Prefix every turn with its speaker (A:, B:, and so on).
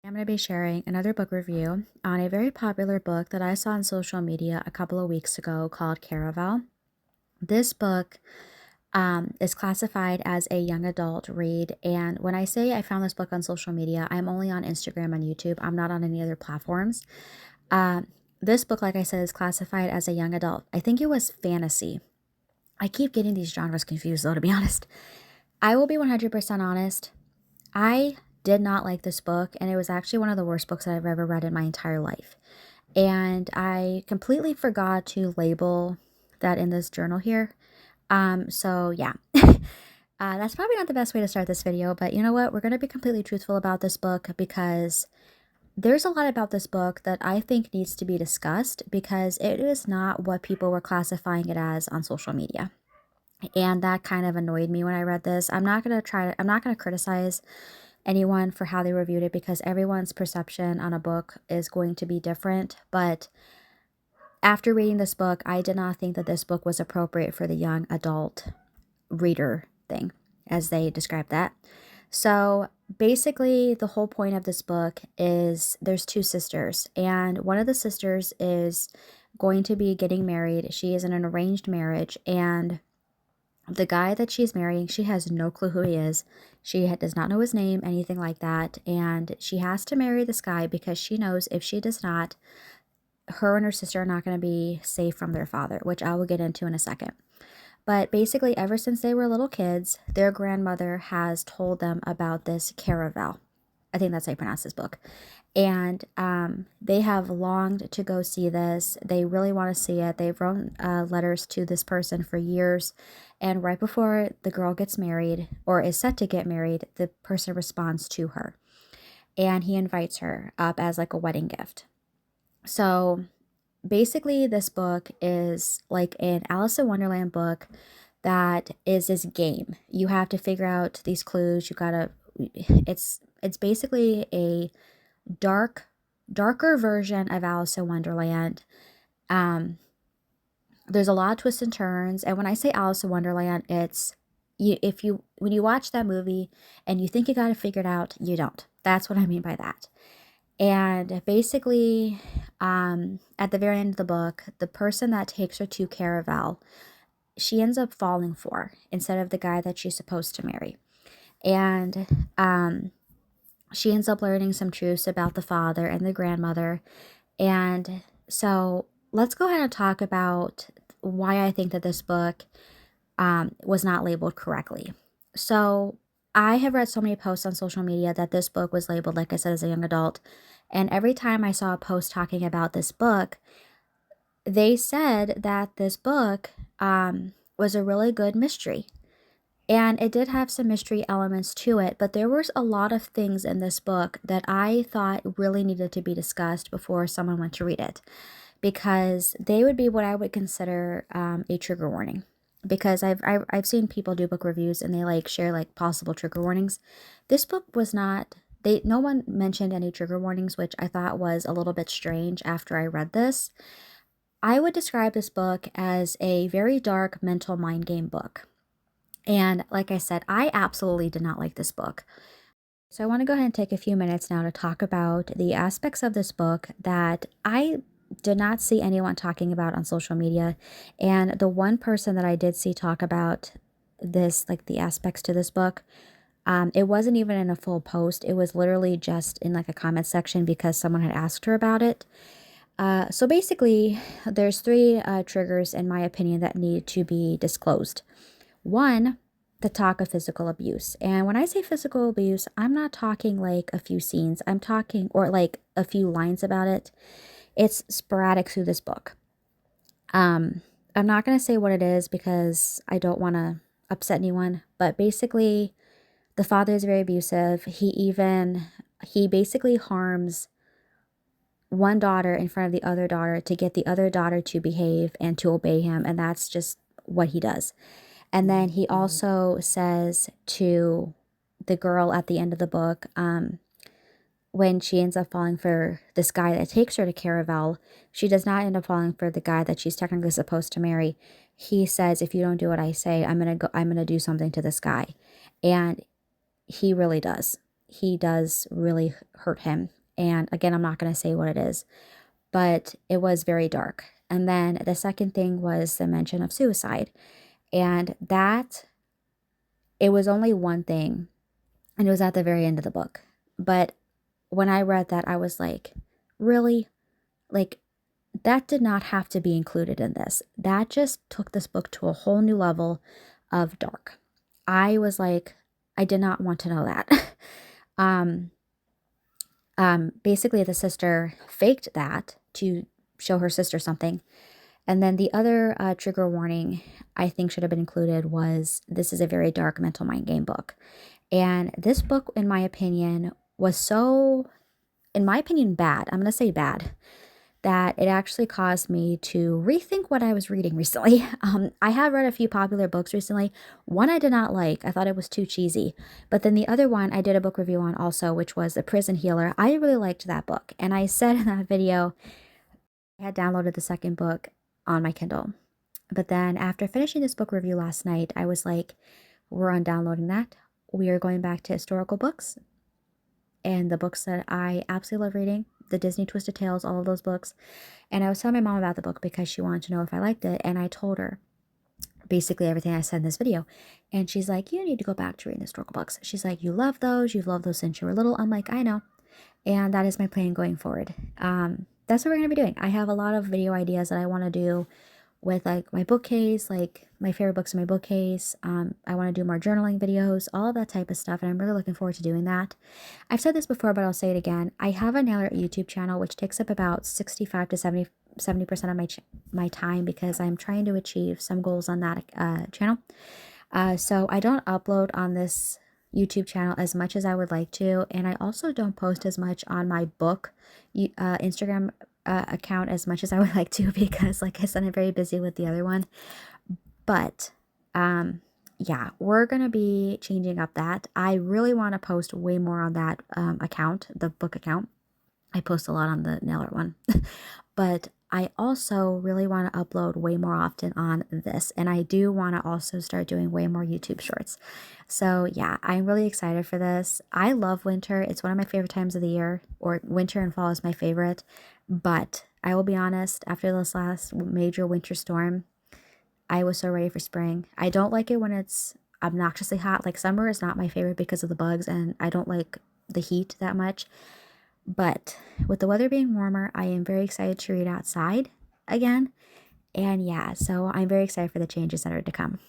A: I'm going to be sharing another book review on a very popular book that I saw on social media a couple of weeks ago called Caraval. This book is classified as a young adult read. And when I say I found this book on social media, I'm only on Instagram and YouTube. I'm not on any other platforms. Um, this book, like I said, is classified as a young adult. I think it was fantasy. I keep getting these genres confused, though, to be honest. I will be 100% honest. I did not like this book, and it was actually one of the worst books that I've ever read in my entire life. And I completely forgot to label that in this journal here. So yeah, that's probably not the best way to start this video, but you know what? We're going to be completely truthful about this book because there's a lot about this book that I think needs to be discussed because it is not what people were classifying it as on social media. And that kind of annoyed me when I read this. I'm not going to criticize anyone for how they reviewed it because everyone's perception on a book is going to be different. But after reading this book, I did not think that this book was appropriate for the young adult reader thing, as they describe that. So basically, the whole point of this book is there's two sisters, and one of the sisters is going to be getting married. She is in an arranged marriage, and the guy that she's marrying, she has no clue who he is. She does not know his name, anything like that. And she has to marry this guy because she knows if she does not, her and her sister are not going to be safe from their father, which I will get into in a second. But basically, ever since they were little kids, their grandmother has told them about this Caraval. I think that's how you pronounce this book. And they have longed to go see this. They really want to see it. They've written letters to this person for years. And right before the girl gets married or is set to get married, the person responds to her. And he invites her up as like a wedding gift. So basically, this book is like an Alice in Wonderland book that is this game. You have to figure out these clues. You gotta, it's basically a darker version of Alice in Wonderland. Um, there's a lot of twists and turns, and when I say Alice in Wonderland, it's you if you when you watch that movie and you think you got it figured out, you don't. That's what I mean by that. And basically, at the very end of the book, the person that takes her to Caraval, she ends up falling for instead of the guy that she's supposed to marry. And she ends up learning some truths about the father and the grandmother. And so let's go ahead and talk about why I think that this book was not labeled correctly. So I have read so many posts on social media that this book was labeled, like I said, as a young adult. And every time I saw a post talking about this book, they said that this book was a really good mystery. And it did have some mystery elements to it, but there was a lot of things in this book that I thought really needed to be discussed before someone went to read it, because they would be what I would consider a trigger warning. Because I've seen people do book reviews and they like share like possible trigger warnings. This book was not. No one mentioned any trigger warnings, which I thought was a little bit strange after I read this. I would describe this book as a very dark mental mind game book. And like I said, I absolutely did not like this book. So I want to go ahead and take a few minutes now to talk about the aspects of this book that I did not see anyone talking about on social media. And the one person that I did see talk about this, like the aspects to this book, it wasn't even in a full post. It was literally just in like a comment section because someone had asked her about it. So basically, there's three triggers, in my opinion, that need to be disclosed. One, the talk of physical abuse. And when I say physical abuse, I'm not talking like a few scenes. I'm talking, or like a few lines about it. It's sporadic through this book. I'm not going to say what it is because I don't want to upset anyone, but basically, the father is very abusive. He basically harms one daughter in front of the other daughter to get the other daughter to behave and to obey him. And that's just what he does. And then he also says to the girl at the end of the book, when she ends up falling for this guy that takes her to Caraval, she does not end up falling for the guy that she's technically supposed to marry. He says, if you don't do what I say, I'm gonna do something to this guy. And he really does. he does really hurt him. And again, I'm not going to say what it is, but it was very dark. And then the second thing was the mention of suicide. And that, it was only one thing, and it was at the very end of the book. But when I read that, I was like, really? Like, that did not have to be included in this. That just took this book to a whole new level of dark. I was like, I did not want to know that. um, Basically, the sister faked that to show her sister something. And then the other trigger warning I think should have been included was this is a very dark mental mind game book. And this book, in my opinion, was so, in my opinion, bad. I'm going to say bad, that it actually caused me to rethink what I was reading recently. I have read a few popular books recently. One I did not like. I thought it was too cheesy. But then the other one I did a book review on also, which was The Prison Healer. I really liked that book. And I said in that video, I had downloaded the second book on my Kindle. But then after finishing this book review last night, I was like, we're undownloading that. We are going back to historical books and the books that I absolutely love reading, the Disney Twisted Tales, all of those books. And I was telling my mom about the book because she wanted to know if I liked it. And I told her basically everything I said in this video. And she's like, you need to go back to reading historical books. She's like, you love those. You've loved those since you were little. I'm like, I know. And that is my plan going forward. That's what we're going to be doing. I have a lot of video ideas that I want to do with like my bookcase, like my favorite books in my bookcase. I want to do more journaling videos, all of that type of stuff. And I'm really looking forward to doing that. I've said this before, but I'll say it again. I have a nail art YouTube channel, which takes up about 65 to 70% of my time because I'm trying to achieve some goals on that channel. So I don't upload on this YouTube channel as much as I would like to. And I also don't post as much on my book Instagram account as much as I would like to because, like I said, I'm very busy with the other one. But yeah, we're going to be changing up that. I really want to post way more on that account, the book account. I post a lot on the nail art one. But I also really want to upload way more often on this. And I do want to also start doing way more YouTube shorts. So yeah, I'm really excited for this. I love winter. It's one of my favorite times of the year, or winter and fall is my favorite. But I will be honest, after this last major winter storm, I was so ready for spring. I don't like it when it's obnoxiously hot. Like summer is not my favorite because of the bugs, and I don't like the heat that much. But with the weather being warmer, I am very excited to read outside again. And yeah, so I'm very excited for the changes that are to come.